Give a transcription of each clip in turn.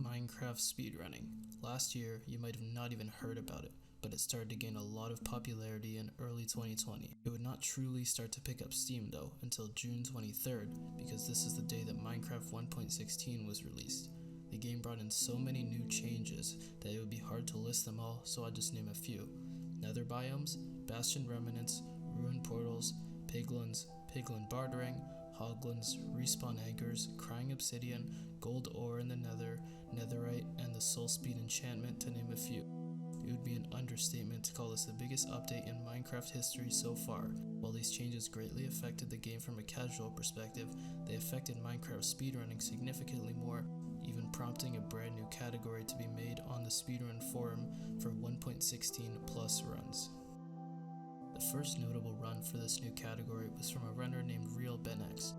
Minecraft speedrunning. Last year, you might have not even heard about it, but it started to gain a lot of popularity in early 2020. It would not truly start to pick up steam though until June 23rd, because this is the day that Minecraft 1.16 was released. The game brought in so many new changes that it would be hard to list them all, so I'll just name a few. Nether biomes, bastion remnants, ruined portals, piglins, piglin bartering, hoglins, respawn anchors, crying obsidian, gold ore in the nether, netherite, and the soul speed enchantment, to name a few. It would be an understatement to call this the biggest update in Minecraft history so far. While these changes greatly affected the game from a casual perspective, they affected Minecraft speedrunning significantly more, even prompting a brand new category to be made on the speedrun forum for 1.16 plus runs. The first notable run for this new category was from a runner named Real Bennex.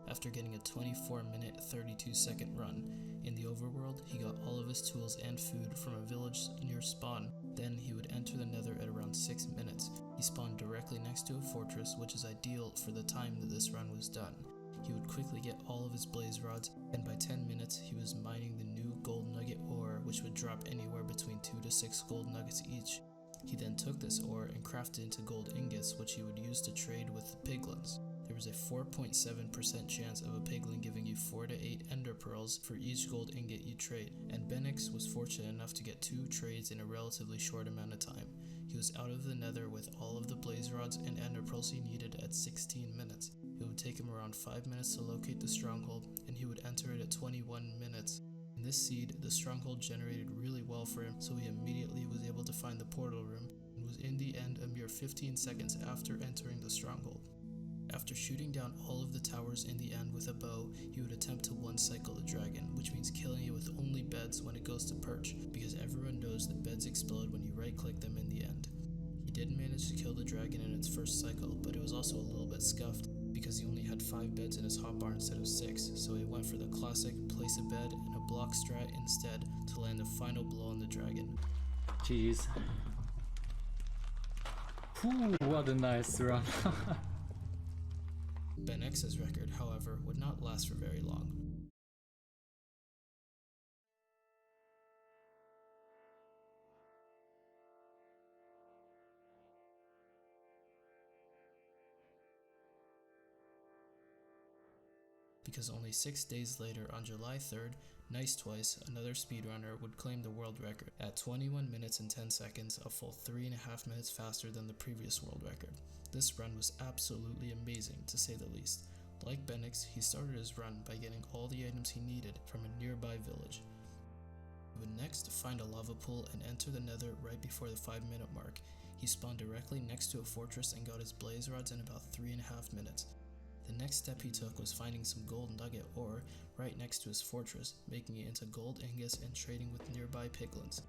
After getting a 24-minute 32-second run, in the overworld he got all of his tools and food from a village near spawn. Then he would enter the nether at around 6 minutes. He spawned directly next to a fortress, which is ideal for the time that this run was done. He would quickly get all of his blaze rods, and by 10 minutes he was mining the new gold nugget ore, which would drop anywhere between 2 to 6 gold nuggets each. He then took this ore and crafted into gold ingots, which he would use to trade with the piglins. There was a 4.7% chance of a piglin giving you 4 to 8 ender pearls for each gold ingot you trade, and Bennex was fortunate enough to get 2 trades in a relatively short amount of time. He was out of the nether with all of the blaze rods and ender pearls he needed at 16 minutes. It would take him around 5 minutes to locate the stronghold, and he would enter it at 21 minutes. In this seed, the stronghold generated really well for him, so he immediately was able to find the portal room, and was in the end a mere 15 seconds after entering the stronghold. After shooting down all of the towers in the end with a bow, he would attempt to one-cycle the dragon, which means killing it with only beds when it goes to perch, because everyone knows that beds explode when you right-click them in the end. He did manage to kill the dragon in its first cycle, but it was also a little bit scuffed, because he only had 5 beds in his hotbar instead of 6, so he went for the classic place a bed and a block strat instead to land the final blow on the dragon. Jeez. Whew, what a nice run. Bennex's record, however, would not last for very long. Because only 6 days later, on July 3rd, Nice Twice, another speedrunner, would claim the world record at 21 minutes and 10 seconds, a full 3.5 minutes faster than the previous world record. This run was absolutely amazing, to say the least. Like Bennex, he started his run by getting all the items he needed from a nearby village. He would next find a lava pool and enter the nether right before the 5-minute mark. He spawned directly next to a fortress and got his blaze rods in about 3.5 minutes. The next step he took was finding some gold nugget ore right next to his fortress, making it into gold ingots and trading with nearby piglins.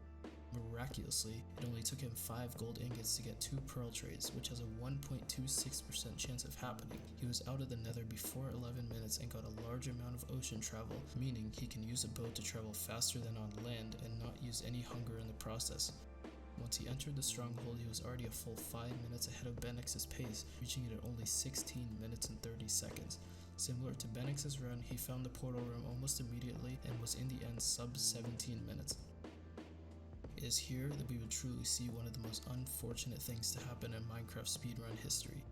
Miraculously, it only took him 5 gold ingots to get 2 pearl trades, which has a 1.26% chance of happening. He was out of the nether before 11 minutes and got a large amount of ocean travel, meaning he can use a boat to travel faster than on land and not use any hunger in the process. Once he entered the stronghold, he was already a full 5 minutes ahead of Bennex's pace, reaching it at only 16 minutes and 30 seconds. Similar to Bennex's run, he found the portal room almost immediately and was in the end sub 17 minutes. It is here that we would truly see one of the most unfortunate things to happen in Minecraft speedrun history.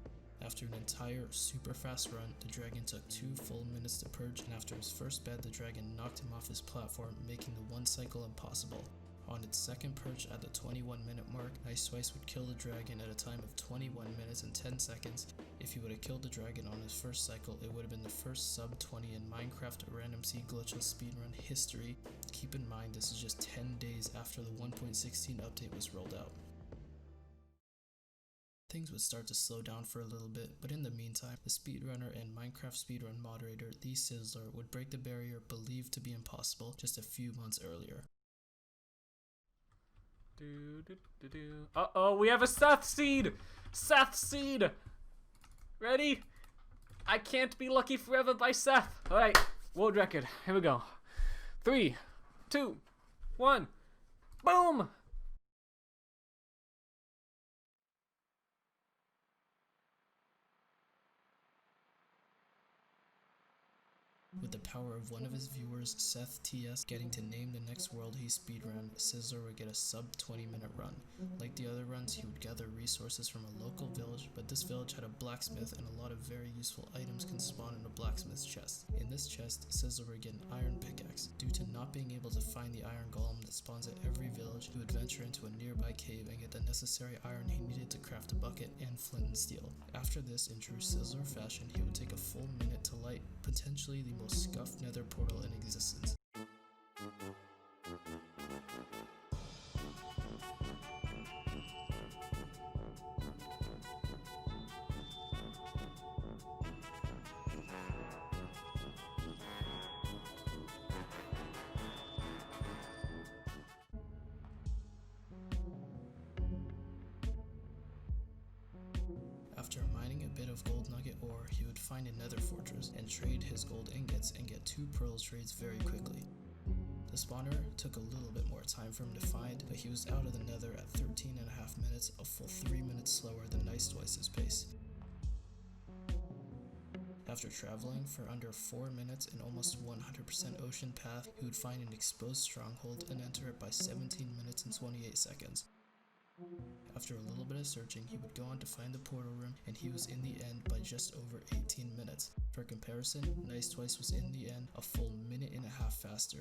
After an entire super fast run, the dragon took 2 full minutes to purge, and after his first bed, the dragon knocked him off his platform, making the one cycle impossible. On its second purge at the 21-minute mark, Nice Twice would kill the dragon at a time of 21 minutes and 10 seconds. If he would have killed the dragon on his first cycle, it would have been the first sub 20 in Minecraft Random C Glitchless speedrun history. Keep in mind this is just 10 days after the 1.16 update was rolled out. Things would start to slow down for a little bit, but in the meantime, the speedrunner and Minecraft speedrun moderator, the Sizzler, would break the barrier believed to be impossible just a few months earlier. Uh-oh, we have a Seth seed! Seth seed! Ready? I Can't Be Lucky Forever by Seth. Alright, world record. Here we go. 3, 2, 1. Boom! With the power of one of his viewers, Seth TS, getting to name the next world he speedrun, Sizzler would get a sub 20-minute run. Like the other runs, he would gather resources from a local village, but this village had a blacksmith and a lot of very useful items can spawn in a blacksmith's chest. In this chest, Sizzler would get an iron pickaxe. Due to not being able to find the iron golem that spawns at every village, he would venture into a nearby cave and get the necessary iron he needed to craft a bucket and flint and steel. After this, in true Sizzler fashion, he would take a full minute to light potentially the most scuffed nether portal in existence. After mining a bit of gold nugget ore, he would find a nether fortress and trade his gold ingots and get 2 pearl trades very quickly. The spawner took a little bit more time for him to find, but he was out of the nether at 13.5 minutes, a full 3 minutes slower than Nice Twice's pace. After traveling for under 4 minutes and almost 100% ocean path, he would find an exposed stronghold and enter it by 17 minutes and 28 seconds. After a little bit of searching, he would go on to find the portal room, and he was in the end by just over 18 minutes. For comparison, Nice Twice was in the end a full minute and a half faster.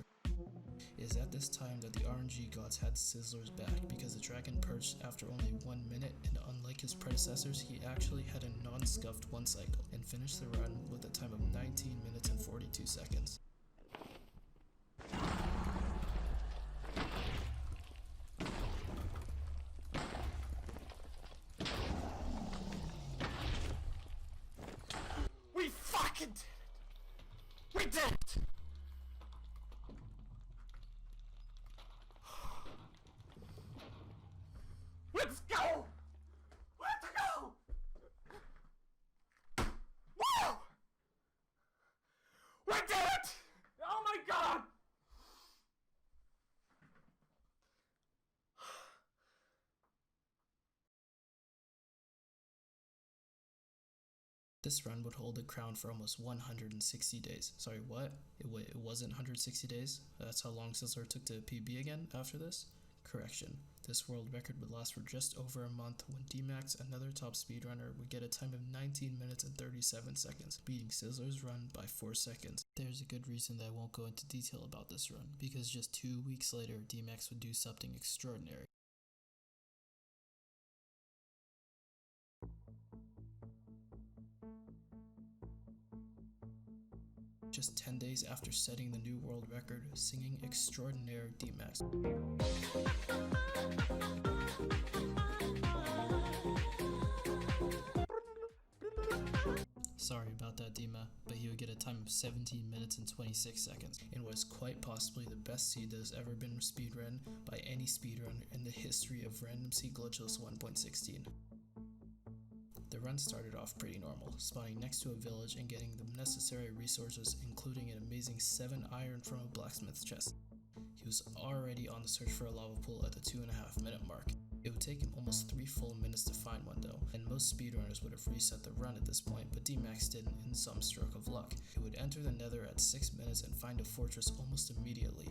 It is at this time that the RNG gods had Sizzler's back, because the dragon purged after only 1 minute, and unlike his predecessors, he actually had a non-scuffed one cycle, and finished the run with a time of 19 minutes and 42 seconds. We did it! Let's go! Let's go! Wow! We did it! Oh my god! This run would hold the crown for almost 160 days. Sorry, what? It wasn't 160 days? That's how long Sizzler took to PB again after this? Correction. This world record would last for just over a month when D-Max, another top speedrunner, would get a time of 19 minutes and 37 seconds, beating Sizzler's run by 4 seconds. There's a good reason that I won't go into detail about this run, because just 2 weeks later, D-Max would do something extraordinary. Just 10 days after setting the new world record, singing Extraordinaire D-Max. Sorry about that, Dima, but he would get a time of 17 minutes and 26 seconds, and was quite possibly the best seed that has ever been speedrun by any speedrunner in the history of Random C Glitchless 1.16. The run started off pretty normal, spawning next to a village and getting the necessary resources, including an amazing 7 iron from a blacksmith's chest. He was already on the search for a lava pool at the 2.5 minute mark. It would take him almost 3 full minutes to find one though, and most speedrunners would have reset the run at this point, but DMax didn't in some stroke of luck. He would enter the nether at 6 minutes and find a fortress almost immediately.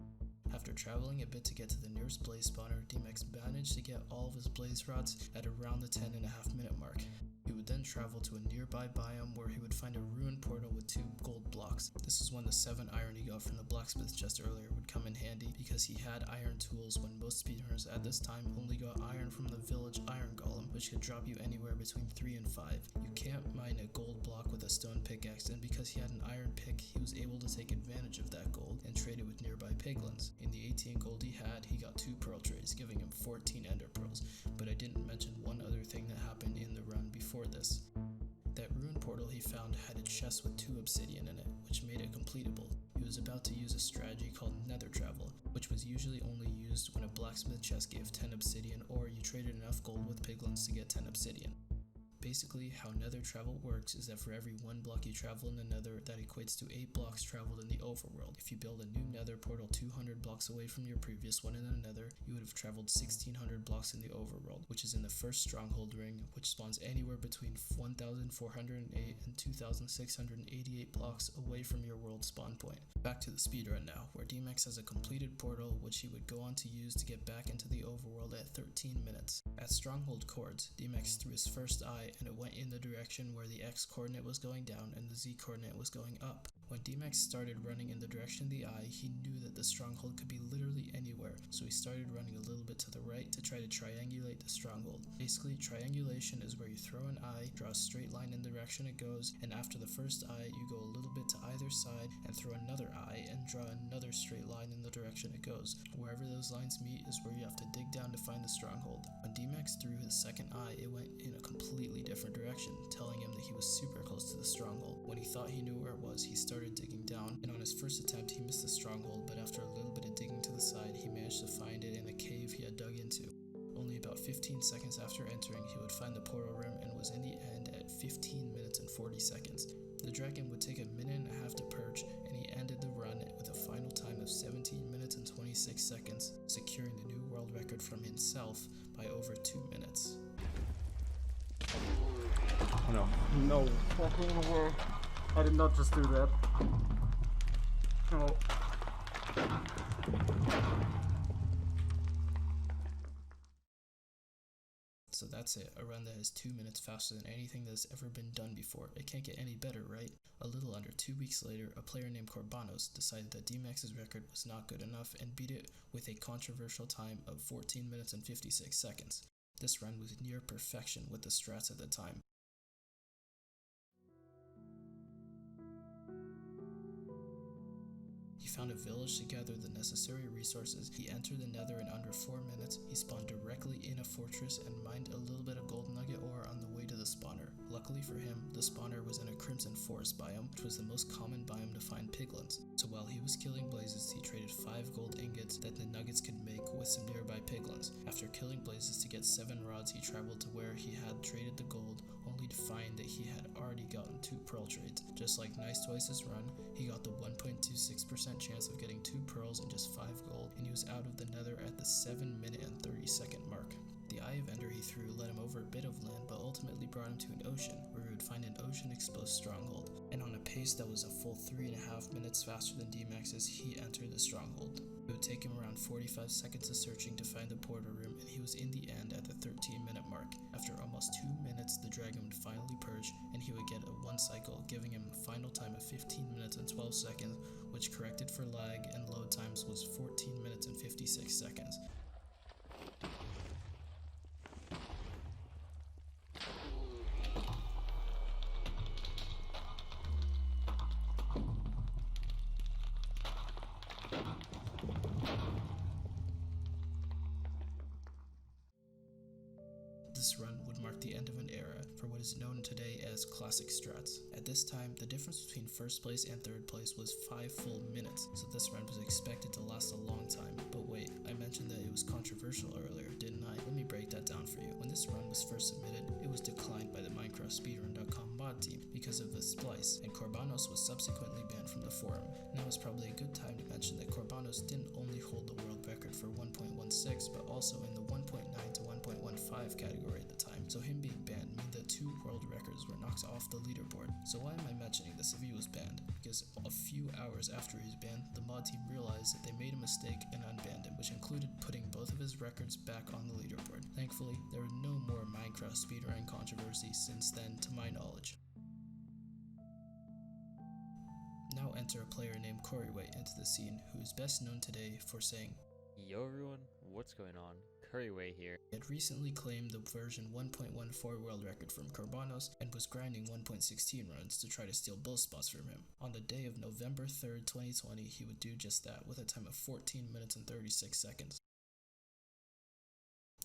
After traveling a bit to get to the nearest blaze spawner, DMax managed to get all of his blaze rods at around the 10.5 minute mark. He would then travel to a nearby biome where he would find a ruined portal with 2 gold blocks. This is when the 7 iron he got from the blacksmith chest earlier would come in handy because he had iron tools when most speedrunners at this time only got iron from the village iron golem, which could drop you anywhere between 3 and 5. You can't mine a gold block with a stone pickaxe, and because he had an iron pick, he was able to take advantage of that gold and trade it with nearby piglins. In the 18 gold he had, he got 2 pearl trays, giving him 14 ender pearls, but I didn't mention one other thing that happened in the run before this. That ruined portal he found had a chest with 2 obsidian in it, which made it completable. He was about to use a strategy called nether travel, which was usually only used when a blacksmith chest gave 10 obsidian or you traded enough gold with piglins to get 10 obsidian. Basically, how nether travel works is that for every 1 block you travel in the nether, that equates to 8 blocks traveled in the overworld. If you build a new nether portal 200 blocks away from your previous one in the nether, you would have traveled 1600 blocks in the overworld, which is in the first stronghold ring, which spawns anywhere between 1408 and 2688 blocks away from your world spawn point. Back to the speedrun now, where DMax has a completed portal which he would go on to use to get back into the overworld at 13 minutes. At stronghold chords, DMax threw his first eye and it went in the direction where the X coordinate was going down and the Z coordinate was going up. When DMax started running in the direction of the eye, he knew that the stronghold could be literally anywhere, so he started running a little bit to the right to try to triangulate the stronghold. Basically, triangulation is where you throw an eye, draw a straight line in the direction it goes, and after the first eye, you go a little bit to either side and throw another eye and draw another straight line in the direction it goes. Wherever those lines meet is where you have to dig down to find the stronghold. When DMax threw his second eye, it went in a completely different direction, telling him that he was super close to the stronghold. When he thought he knew where it was, he started digging down, and on his first attempt he missed the stronghold, but after a little bit of digging to the side, he managed to find it in a cave he had dug into. Only about 15 seconds after entering, he would find the portal room and was in the end at 15 minutes and 40 seconds. The dragon would take a minute and a half to purge, and he ended the run with a final time of 17 minutes and 26 seconds, securing the new world record from himself by over 2 minutes. Oh no. No fucking way. I did not just do that. No. So that's it, a run that is 2 minutes faster than anything that has ever been done before. It can't get any better, right? A little under 2 weeks later, a player named Corbanos decided that DMax's record was not good enough and beat it with a controversial time of 14 minutes and 56 seconds. This run was near perfection with the strats at the time. He found a village to gather the necessary resources, he entered the nether in under 4 minutes, he spawned directly in a fortress and mined a little bit of gold nugget ore on the way to the spawner. Luckily for him, the spawner was in a crimson forest biome, which was the most common biome to find piglins. So while he was killing blazes, he traded 5 gold ingots that the nuggets could make with some nearby piglins. After killing blazes to get 7 rods, he traveled to where he had traded the gold, only to find that he had already gotten 2 pearl trades. Just like Nice Twice's run, he got the 1.26% chance of getting 2 pearls and just 5 gold, and he was out of the nether at the 7 minute and 30 second mark. The Eye of Ender he threw led him over a bit of land, but ultimately brought him to an ocean, where he would find an ocean-exposed stronghold, and on a pace that was a full 3.5 minutes faster than DMax's, he entered the stronghold. It would take him around 45 seconds of searching to find the portal room, and he was in the end at the 13-minute mark. After almost 2 minutes, the dragon would finally purge, and he would get a 1 cycle, giving him a final time of 15 minutes and 12 seconds, which corrected for lag and load times was 14 minutes and 56 seconds. This run would mark the end of an era for what is known today as classic strats. At this time, the difference between first place and third place was 5 full minutes, so this run was expected to last a long time. But wait, I mentioned that it was controversial earlier, didn't I? Let me break that down for you. When this run was first submitted, it was declined by the Speedrun.com mod team because of the splice, and Corbanos was subsequently banned from the forum. Now is probably a good time to mention that Corbanos didn't only hold the world record for 1.16, but also in the 1.9 to 1.1 5 category at the time, so him being banned meant that 2 world records were knocked off the leaderboard. So why am I mentioning this if he was banned? Because a few hours after he was banned, the mod team realized that they made a mistake and unbanned him, which included putting both of his records back on the leaderboard. Thankfully, there was no more Minecraft speedrunning controversy since then to my knowledge. Now enter a player named Coryway into the scene, who is best known today for saying, "Yo everyone, what's going on? Coryway here." He had recently claimed the version 1.14 world record from Corbanos and was grinding 1.16 runs to try to steal bull spots from him. On the day of November 3rd, 2020, he would do just that with a time of 14 minutes and 36 seconds.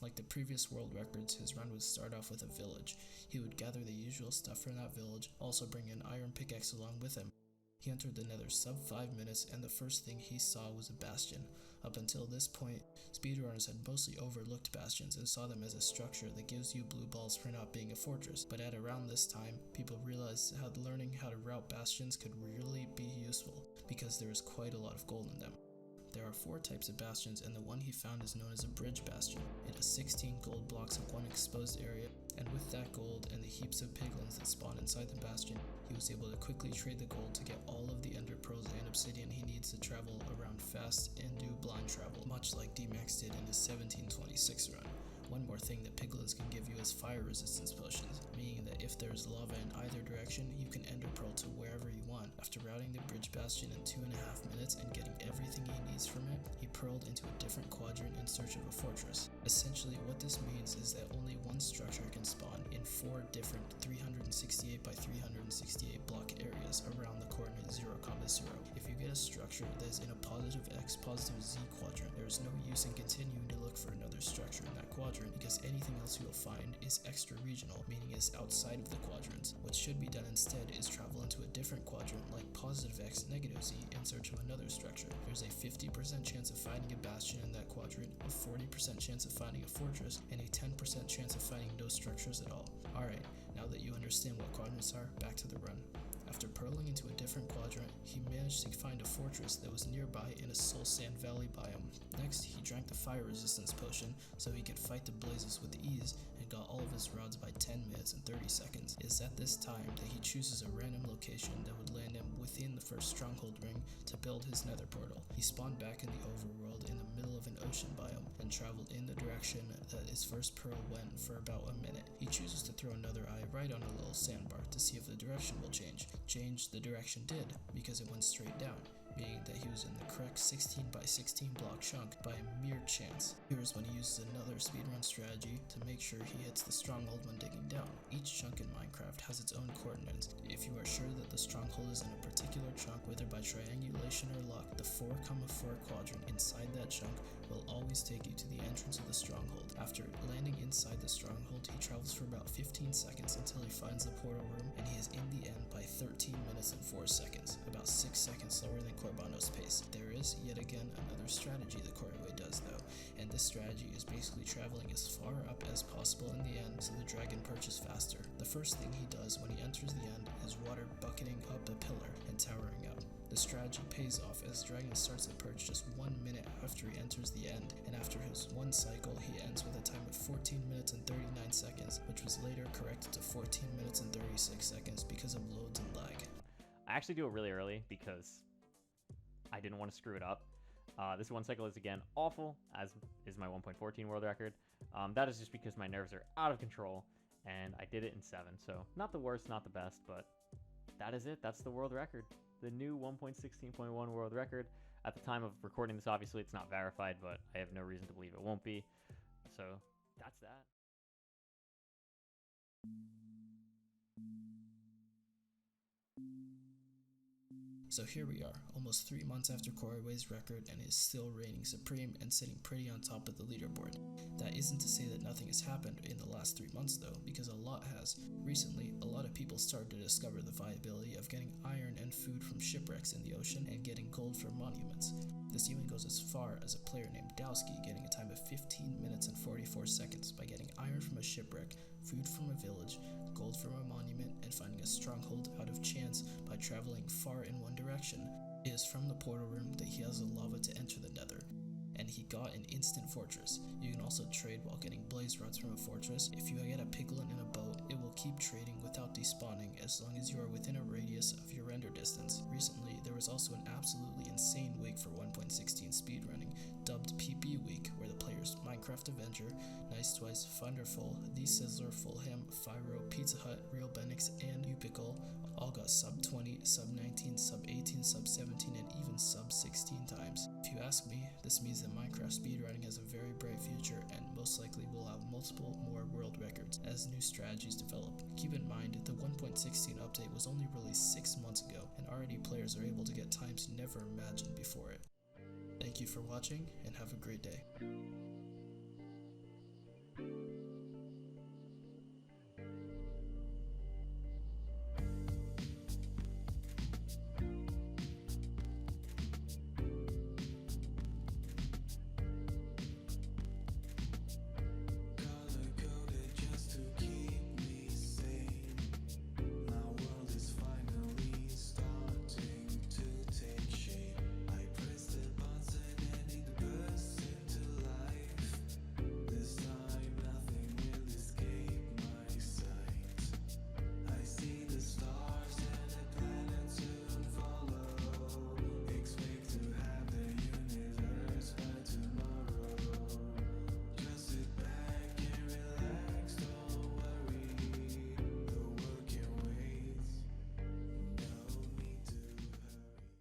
Like the previous world records, his run would start off with a village. He would gather the usual stuff from that village, also bring an iron pickaxe along with him. He entered the nether sub 5 minutes, and the first thing he saw was a bastion. Up until this point, speedrunners had mostly overlooked bastions and saw them as a structure that gives you blue balls for not being a fortress. But at around this time, people realized how learning how to route bastions could really be useful, because there is quite a lot of gold in them. There are 4 types of bastions, and the one he found is known as a bridge bastion. It has 16 gold blocks in one exposed area, and with that gold and the heaps of piglins that spawn inside the bastion, he was able to quickly trade the gold to get all of the ender pearls and obsidian he needs to travel around fast and do blind travel, much like D-Max did in his 1726 run. One more thing that piglins can give you is fire resistance potions, meaning that if there is lava in either direction, you can ender pearl to wherever you want. After routing the bridge bastion in 2.5 minutes and getting everything he needs from it, he pearled into a different quadrant in search of a fortress. Essentially, what this means is that only one structure can spawn in 4 different 368 by 368 block areas around the coordinate 0,0. If you get a structure that is in a positive x, positive z quadrant, there is no use in continuing to look for another structure in that quadrant, because anything else you will find is extra regional, meaning it's outside of the quadrants. What should be done instead is travel into a different quadrant like positive x, negative z in search of another structure. There's a 50% chance of finding a bastion in that quadrant, a 40% chance of finding a fortress, and a 10% chance of finding no structures at all. Alright, now that you understand what quadrants are, back to the run. After pearling into a different quadrant, he managed to find a fortress that was nearby in a soul sand valley biome. Next, he drank the fire resistance potion so he could fight the blazes with ease and got all of his rods by 10 minutes and 30 seconds. It is at this time that he chooses a random location that would land him within the first stronghold ring to build his nether portal. He spawned back in the overworld in the middle of an ocean biome and traveled in the direction that his first pearl went for about a minute. He chooses to throw another eye right on a little sandbar to see if the direction will change. The direction did, because it went straight down, meaning that he was in the correct 16 by 16 block chunk by a mere chance. Here's when he uses another speedrun strategy to make sure he hits the stronghold when digging down. Each chunk in Minecraft has its own coordinates. If you are sure that the stronghold is in a particular chunk, whether by triangulation or luck, the 4,4 quadrant inside that chunk will always take you to the entrance of the stronghold. After landing inside the stronghold, he travels for about 15 seconds until he finds the portal room, and he is in the end by 13 minutes and 4 seconds, about 6 seconds slower than Corbanos' pace. There is, yet again, another strategy that Coryway does though, and this strategy is basically traveling as far up as possible in the end so the dragon perches faster. The first thing he does when he enters the end is water bucketing up a pillar and towering up. The strategy pays off as Dragon starts to perch just 1 minute after he enters the end, and after his one cycle he ends with a time of 14 minutes and 39 seconds, which was later corrected to 14 minutes and 36 seconds because of loads and lag. I actually do it really early because I didn't want to screw it up. This one cycle is again awful, as is my 1.14 world record. That is just because my nerves are out of control, and I did it in 7, so not the worst, not the best, but that is it. That's the world record. The new 1.16.1 world record. At the time of recording this, obviously it's not verified, but I have no reason to believe it won't be. So that's that. So here we are, almost 3 months after Coryway's record, and is still reigning supreme and sitting pretty on top of the leaderboard. That isn't to say that nothing has happened in the last 3 months though, because a lot has. Recently, a lot of people started to discover the viability of getting iron and food from shipwrecks in the ocean and getting gold from monuments. This even goes as far as a player named Dowski getting a time of 15 minutes and 44 seconds by getting iron from a shipwreck, food from a village, gold from a monument, and finding a stronghold out of chance by traveling far in one direction. It is from the portal room that he has the lava to enter the nether. and he got an instant fortress. You can also trade while getting blaze rods from a fortress. If you get a piglin in a boat, it will keep trading without despawning as long as you are within a radius of your render distance. Recently, there was also an absolutely insane week for 1.16 speedrunning, dubbed PB week, where the players Minecraft Avenger, Nice Twice, Thunderful, The Sizzler, Fulham, Fyro, Pizza Hut, Real Bennex, and Upical all got sub 20, sub 19, sub 18, sub 17, and even sub 16 times. If you ask me, this means that Minecraft speedrunning has a very bright future and most likely will have multiple more world records as new strategies develop. Keep in mind, the 1.16 update was only released 6 months ago, and already players are able to get times never imagined before it. Thank you for watching, and have a great day.